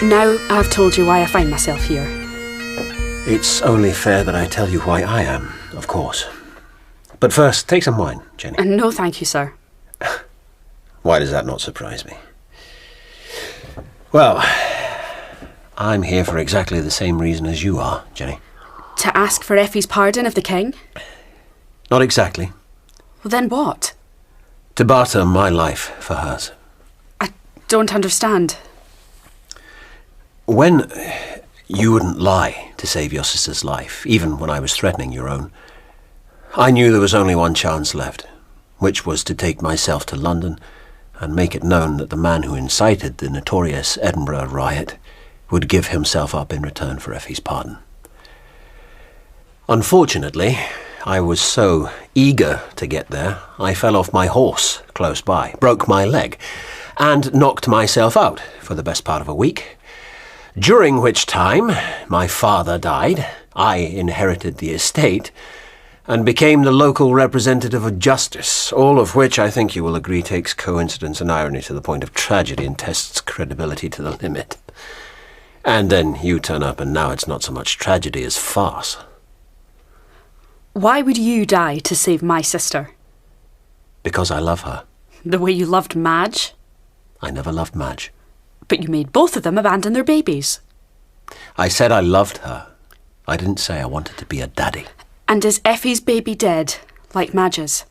Now I've told you why I find myself here. It's only fair that I tell you why I am, of course. But first, take some wine, Jenny. No, thank you, sir. Why does that not surprise me? Well, I'm here for exactly the same reason as you are, Jenny. To ask for Effie's pardon of the king? Not exactly. Well, then what? To barter my life for hers. I don't understand. When you wouldn't lie to save your sister's life, even when I was threatening your own, I knew there was only one chance left, which was to take myself to London and make it known that the man who incited the notorious Edinburgh riot would give himself up in return for Effie's pardon. Unfortunately, I was so eager to get there, I fell off my horse close by, broke my leg, and knocked myself out for the best part of a week, during which time my father died, I inherited the estate, and became the local representative of justice, all of which I think you will agree takes coincidence and irony to the point of tragedy and tests credibility to the limit. And then you turn up and now it's not so much tragedy as farce. Why would you die to save my sister? Because I love her. The way you loved Madge? I never loved Madge. But you made both of them abandon their babies. I said I loved her. I didn't say I wanted to be a daddy. And is Effie's baby dead, like Madge's?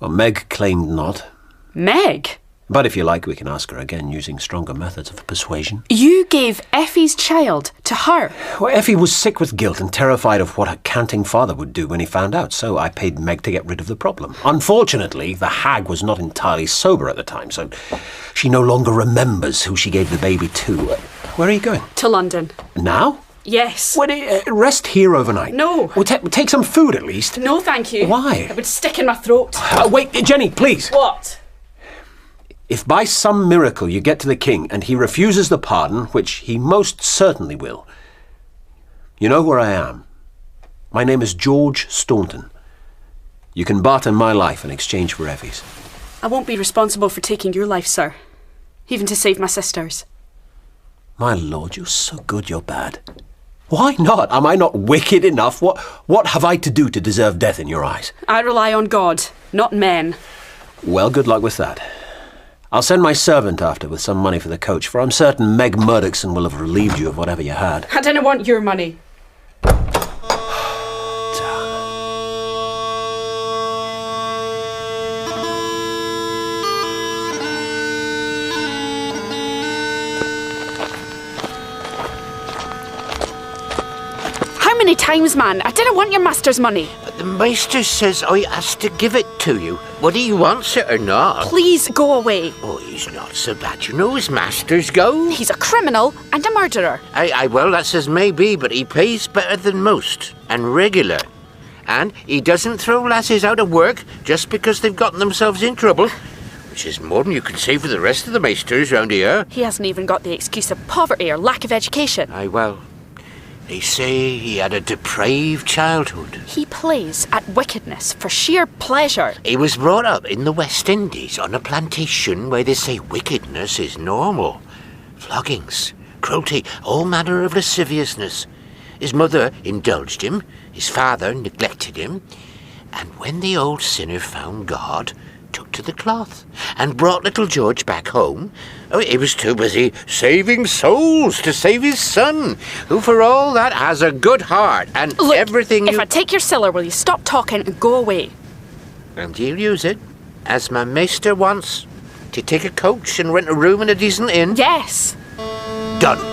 Well, Meg claimed not. Meg? But if you like, we can ask her again using stronger methods of persuasion. You gave Effie's child to her? Well, Effie was sick with guilt and terrified of what her canting father would do when he found out, so I paid Meg to get rid of the problem. Unfortunately, the hag was not entirely sober at the time, so she no longer remembers who she gave the baby to. Where are you going? To London. Now? Yes. Well, rest here overnight. No. Well, take some food at least. No, thank you. Why? It would stick in my throat. Wait, Jenny, please. What? If by some miracle you get to the king and he refuses the pardon, which he most certainly will, you know where I am. My name is George Staunton. You can barter my life in exchange for Effie's. I won't be responsible for taking your life, sir. Even to save my sister's. My lord, you're so good you're bad. Why not? Am I not wicked enough? What have I to do to deserve death in your eyes? I rely on God, not men. Well, good luck with that. I'll send my servant after with some money for the coach, for I'm certain Meg Murdochson will have relieved you of whatever you had. I didn't want your money. How many times, man? I didn't want your master's money. But the Maester says I has to give it to you, whether he wants it or not. Please go away. Oh, he's not so bad. You know his masters go. He's a criminal and a murderer. Well, that's as may be, but he pays better than most, and regular. And he doesn't throw lasses out of work just because they've gotten themselves in trouble, which is more than you can say for the rest of the Maesters round here. He hasn't even got the excuse of poverty or lack of education. Well, they say he had a depraved childhood. He plays at wickedness for sheer pleasure. He was brought up in the West Indies on a plantation where they say wickedness is normal. Floggings, cruelty, all manner of lasciviousness. His mother indulged him, his father neglected him, and when the old sinner found God, took to the cloth and brought little George back home. He was too busy saving souls to save his son, who for all that has a good heart and Look, everything if I take your siller, will you stop talking and go away? And he'll use it, as my maester wants, to take a coach and rent a room in a decent inn. Yes. Done.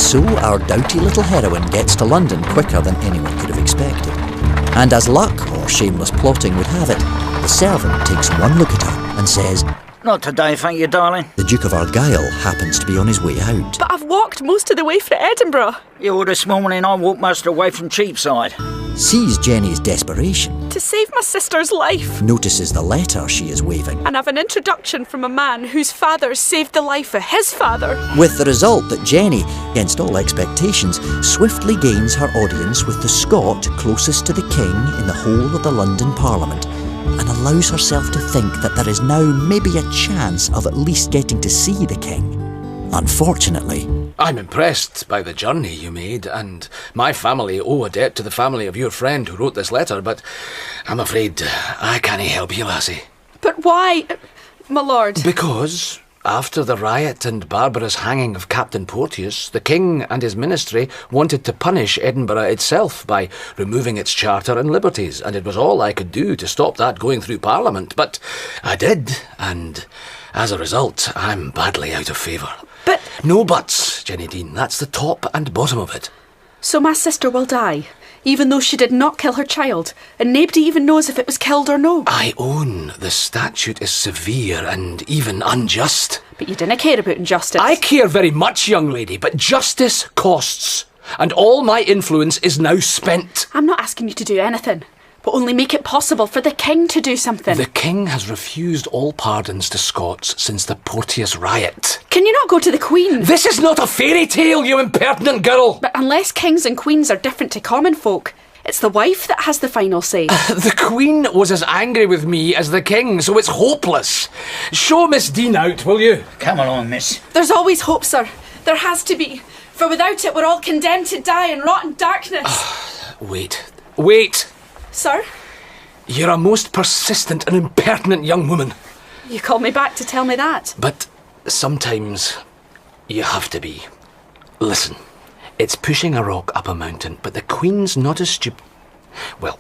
So our doughty little heroine gets to London quicker than anyone could have expected. And as luck or shameless plotting would have it, the servant takes one look at her and says, "Not today, thank you, darling." The Duke of Argyll happens to be on his way out. But I've walked most of the way from Edinburgh. Yeah, well, this morning I walked most of the way from Cheapside. sees Jenny's desperation, To save my sister's life. notices the letter she is waving, And have an introduction from a man whose father saved the life of his father. with the result that Jenny, against all expectations, swiftly gains her audience with the Scot closest to the king in the whole of the London Parliament, and allows herself to think that there is now maybe a chance of at least getting to see the king. Unfortunately, I'm impressed by the journey you made, and my family owe a debt to the family of your friend who wrote this letter, but I'm afraid I can't help you, lassie. But why, my lord? Because after the riot and barbarous hanging of Captain Porteous, the king and his ministry wanted to punish Edinburgh itself by removing its charter and liberties, and it was all I could do to stop that going through Parliament. But I did, and as a result, I'm badly out of favour. But... No buts, Jenny Dean. That's the top and bottom of it. So my sister will die, even though she did not kill her child, and nobody even knows if it was killed or no. I own the statute is severe and even unjust. But you didn't care about injustice. I care very much, young lady, but justice costs, and all my influence is now spent. I'm not asking you to do anything, but only make it possible for the king to do something. The king has refused all pardons to Scots since the Porteous riot. Can you not go to the Queen? This is not a fairy tale, you impertinent girl! But unless kings and queens are different to common folk, it's the wife that has the final say. The Queen was as angry with me as the king, so it's hopeless. Show Miss Dean out, will you? Come along, miss. There's always hope, sir. There has to be. For without it, we're all condemned to die and rot in darkness. Wait. Sir? You're a most persistent and impertinent young woman. You called me back to tell me that. But sometimes you have to be. Listen, it's pushing a rock up a mountain, but the Queen's not as stupid. Well,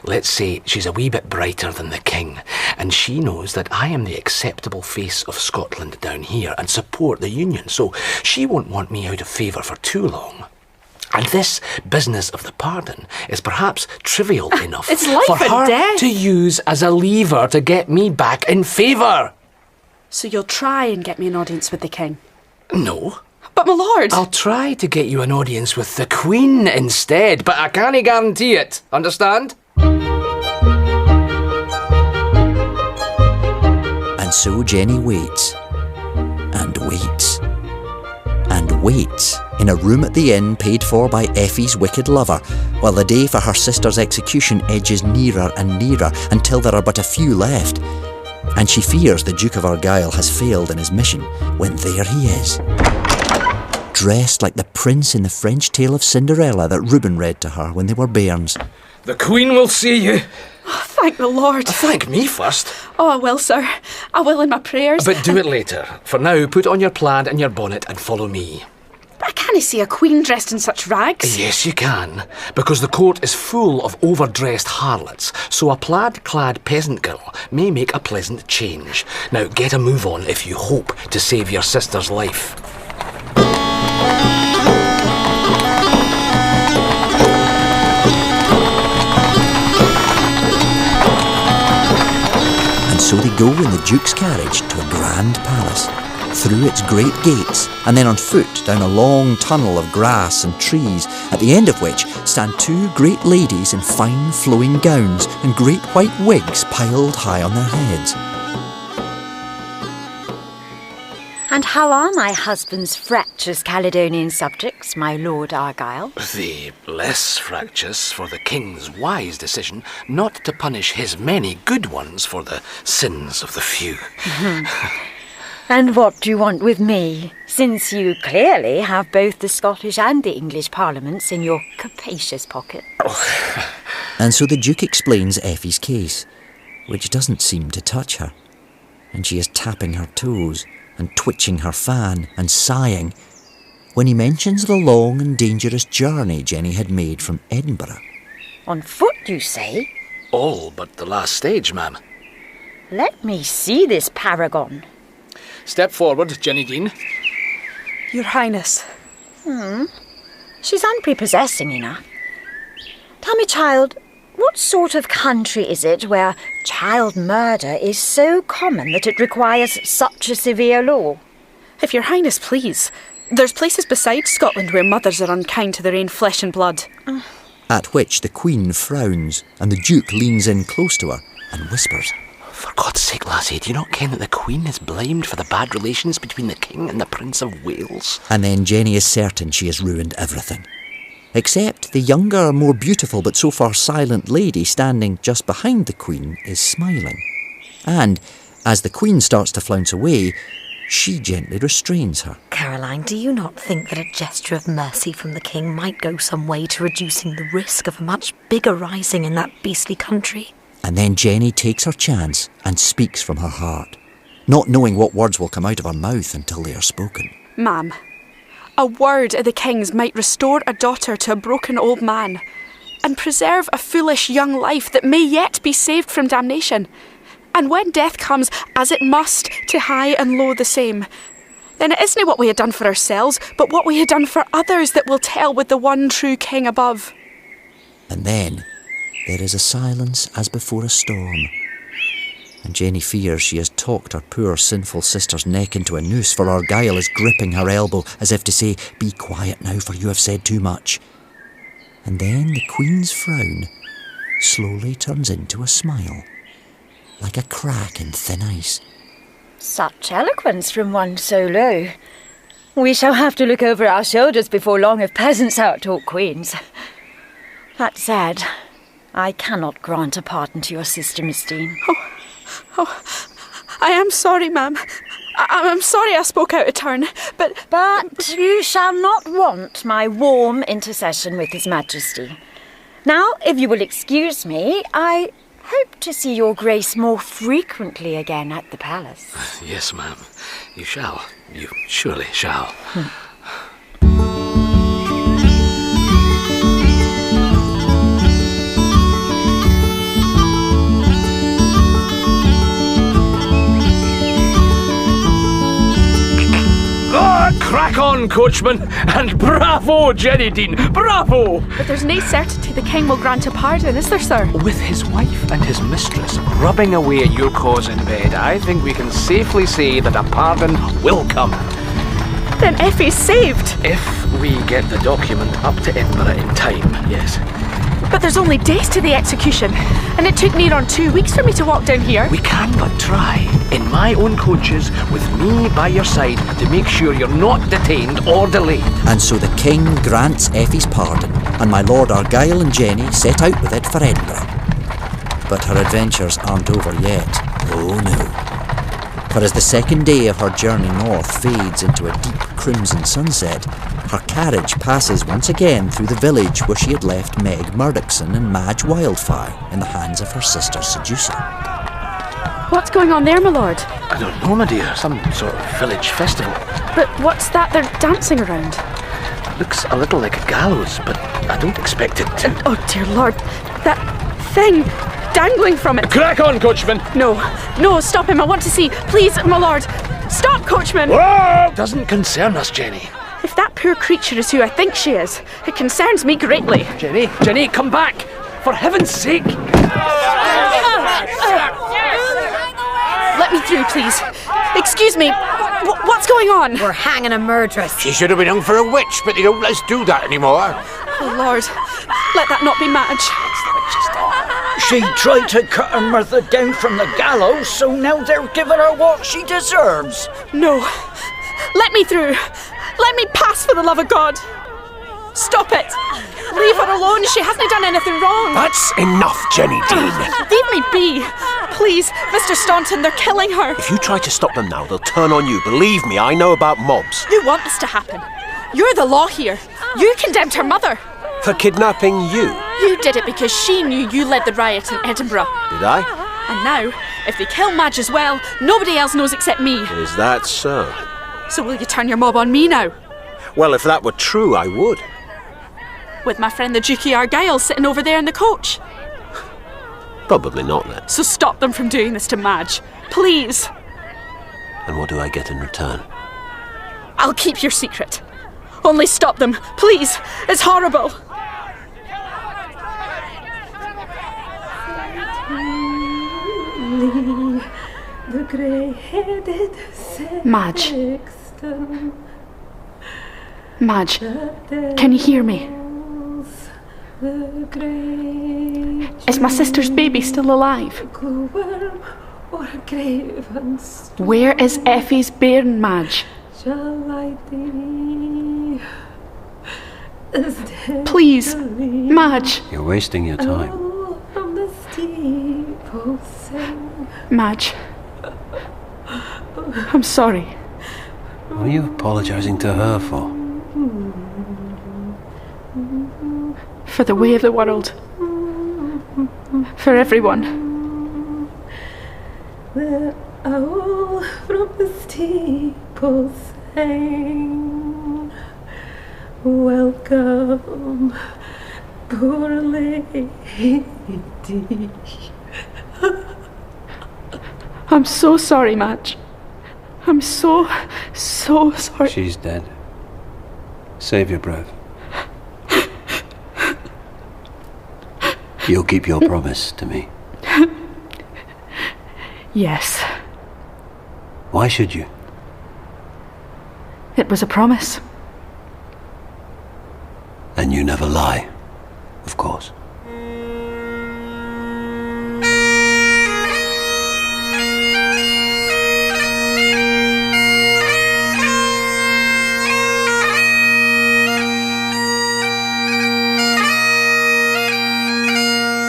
let's say she's a wee bit brighter than the king, and she knows that I am the acceptable face of Scotland down here and support the Union, so she won't want me out of favour for too long. And this business of the pardon is perhaps trivial enough it's life for and her death. to use as a lever to get me back in favour. So you'll try and get me an audience with the king? No. But my lord! I'll try to get you an audience with the Queen instead, but I can't guarantee it. Understand? and so Jenny waits, and waits, and waits in a room at the inn paid for by Effie's wicked lover, while the day for her sister's execution edges nearer and nearer until there are but a few left. And she fears the Duke of Argyll has failed in his mission, when there he is, dressed like the prince in the French tale of Cinderella that Reuben read to her when they were bairns. The Queen will see you. Oh, thank the Lord. Thank me first. Oh, I will, sir. I will in my prayers. But do it later. For now, put on your plaid and your bonnet and follow me. But I can't see a queen dressed in such rags. Yes, you can, because the court is full of overdressed harlots, so a plaid-clad peasant girl may make a pleasant change. Now, get a move on if you hope to save your sister's life. And so they go in the Duke's carriage to a grand palace, through its great gates, and then on foot down a long tunnel of grass and trees, at the end of which stand two great ladies in fine flowing gowns and great white wigs piled high on their heads. And how are my husband's fractious Caledonian subjects, my Lord Argyll? The less fractious for the King's wise decision not to punish his many good ones for the sins of the few. And what do you want with me, since you clearly have both the Scottish and the English parliaments in your capacious pocket? And so the Duke explains Effie's case, which doesn't seem to touch her. And she is tapping her toes and twitching her fan and sighing when he mentions the long and dangerous journey Jenny had made from Edinburgh. On foot, you say? All but the last stage, ma'am. Let me see this paragon. Step forward, Jenny Dean. Your Highness. She's unprepossessing enough. Tell me, child, what sort of country is it where child murder is so common that it requires such a severe law? If your Highness please, there's places besides Scotland where mothers are unkind to their own flesh and blood. At which the Queen frowns, and the Duke leans in close to her and whispers, For God's sake, lassie, do you not ken that the Queen is blamed for the bad relations between the King and the Prince of Wales? And then Jenny is certain she has ruined everything. Except the younger, more beautiful but so far silent lady standing just behind the Queen is smiling. And, as the Queen starts to flounce away, she gently restrains her. Caroline, do you not think that a gesture of mercy from the King might go some way to reducing the risk of a much bigger rising in that beastly country? And then Jenny takes her chance and speaks from her heart, not knowing what words will come out of her mouth until they are spoken. Ma'am, a word of the King's might restore a daughter to a broken old man and preserve a foolish young life that may yet be saved from damnation. And when death comes, as it must, to high and low the same, then it isn't what we had done for ourselves, but what we had done for others that will tell with the one true King above. And then there is a silence as before a storm. And Jenny fears she has talked her poor sinful sister's neck into a noose, for Argyle is gripping her elbow as if to say, Be quiet now, for you have said too much. And then the Queen's frown slowly turns into a smile, like a crack in thin ice. Such eloquence from one so low. We shall have to look over our shoulders before long if peasants out-talk queens. That said, I cannot grant a pardon to your sister, Miss Dean. Oh, I am sorry, ma'am. I'm sorry I spoke out of turn, but... But you shall not want my warm intercession with His Majesty. Now, if you will excuse me, I hope to see your Grace more frequently again at the palace. Yes, ma'am. You shall. You surely shall. Crack on, coachman, and bravo, Jenny Dean, bravo! But there's no certainty the King will grant a pardon, is there, sir? With his wife and his mistress rubbing away at your cause in bed, I think we can safely say that a pardon will come. Then Effie's saved. If we get the document up to Edinburgh in time, yes. But there's only days to the execution, and it took near on 2 weeks for me to walk down here. We can but try, in my own coaches, with me by your side, to make sure you're not detained or delayed. And so the King grants Effie's pardon, and my Lord Argyle and Jenny set out with it for Edinburgh. But her adventures aren't over yet. Oh no. For as the second day of her journey north fades into a deep crimson sunset, her carriage passes once again through the village where she had left Meg Murdochson and Madge Wildfire in the hands of her sister's seducer. What's going on there, my lord? I don't know, my dear. Some sort of village festival. But what's that they're dancing around? Looks a little like a gallows, but I don't expect it to. Oh, dear lord. That thing dangling from it. Crack on, coachman! No, stop him. I want to see. Please, my lord. Stop, coachman! Whoa! Doesn't concern us, Jenny. If that poor creature is who I think she is, it concerns me greatly. Jenny, come back! For heaven's sake! Let me through, please. Excuse me. What's going on? We're hanging a murderess. She should have been hung for a witch, but they don't let us do that anymore. Oh, Lord. Let that not be Madge. She tried to cut her mother down from the gallows, so now they're giving her what she deserves. No. Let me through. Let me pass, for the love of God. Stop it. Leave her alone. She hasn't done anything wrong. That's enough, Jenny Dean. Leave me be. Please, Mr. Staunton, they're killing her. If you try to stop them now, they'll turn on you. Believe me, I know about mobs. You want this to happen. You're the law here. You condemned her mother. For kidnapping you. You did it because she knew you led the riot in Edinburgh. Did I? And now, if they kill Madge as well, nobody else knows except me. Is that so? So will you turn your mob on me now? Well, if that were true, I would. With my friend the Duke Argyle sitting over there in the coach. Probably not, then. So stop them from doing this to Madge. Please. And what do I get in return? I'll keep your secret. Only stop them, please. It's horrible. Madge. Madge, can you hear me? Is my sister's baby still alive? Where is Effie's bairn, Madge? Please, Madge. You're wasting your time. Madge. I'm sorry. What are you apologising to her for? For the way of the world. For everyone. The owl from the steeple sang, welcome, poor lady. I'm so sorry, Madge. I'm so sorry. She's dead. Save your breath. You'll keep your promise to me. Yes. Why should you? It was a promise. And you never lie, of course.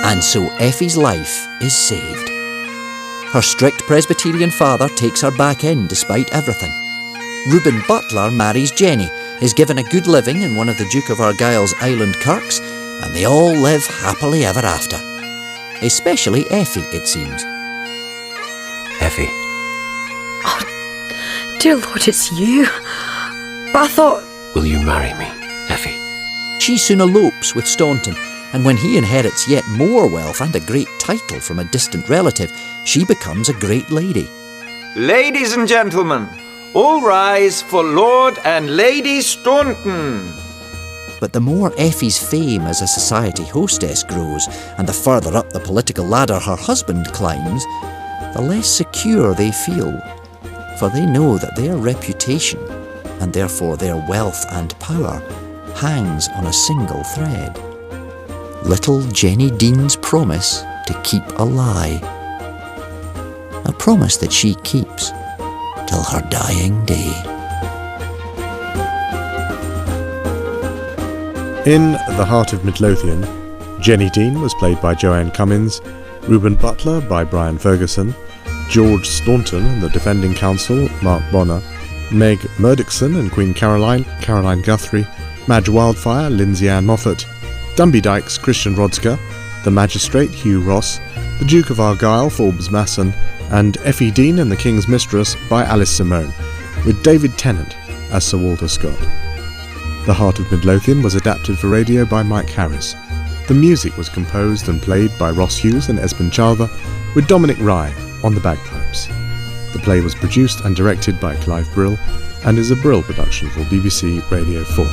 And so Effie's life is saved. Her strict Presbyterian father takes her back in despite everything. Reuben Butler marries Jenny, is given a good living in one of the Duke of Argyll's island kirks, and they all live happily ever after. Especially Effie, it seems. Effie. Oh, dear Lord, it's you. But I thought... Will you marry me, Effie? She soon elopes with Staunton, and when he inherits yet more wealth and a great title from a distant relative, she becomes a great lady. Ladies and gentlemen, all rise for Lord and Lady Staunton. But the more Effie's fame as a society hostess grows, and the further up the political ladder her husband climbs, the less secure they feel. For they know that their reputation, and therefore their wealth and power, hangs on a single thread. Little Jenny Dean's promise to keep a lie. A promise that she keeps till her dying day. In The Heart of Midlothian, Jenny Dean was played by Joanne Cummins, Reuben Butler by Brian Ferguson, George Staunton, the defending counsel, Mark Bonnar, Meg Murdochson and Queen Caroline, Caroline Guthrie, Madge Wildfire, Lynsey-Anne Moffat, Dumby Dykes, Christian Rodska, the Magistrate, Hugh Ross, the Duke of Argyll, Forbes Masson, and Effie Dean and the King's Mistress by Alice Simone, with David Tennant as Sir Walter Scott. The Heart of Midlothian was adapted for radio by Mike Harris. The music was composed and played by Ross Hughes and Espen Chalver, with Dominic Rye on the bagpipes. The play was produced and directed by Clive Brill, and is a Brill production for BBC Radio 4.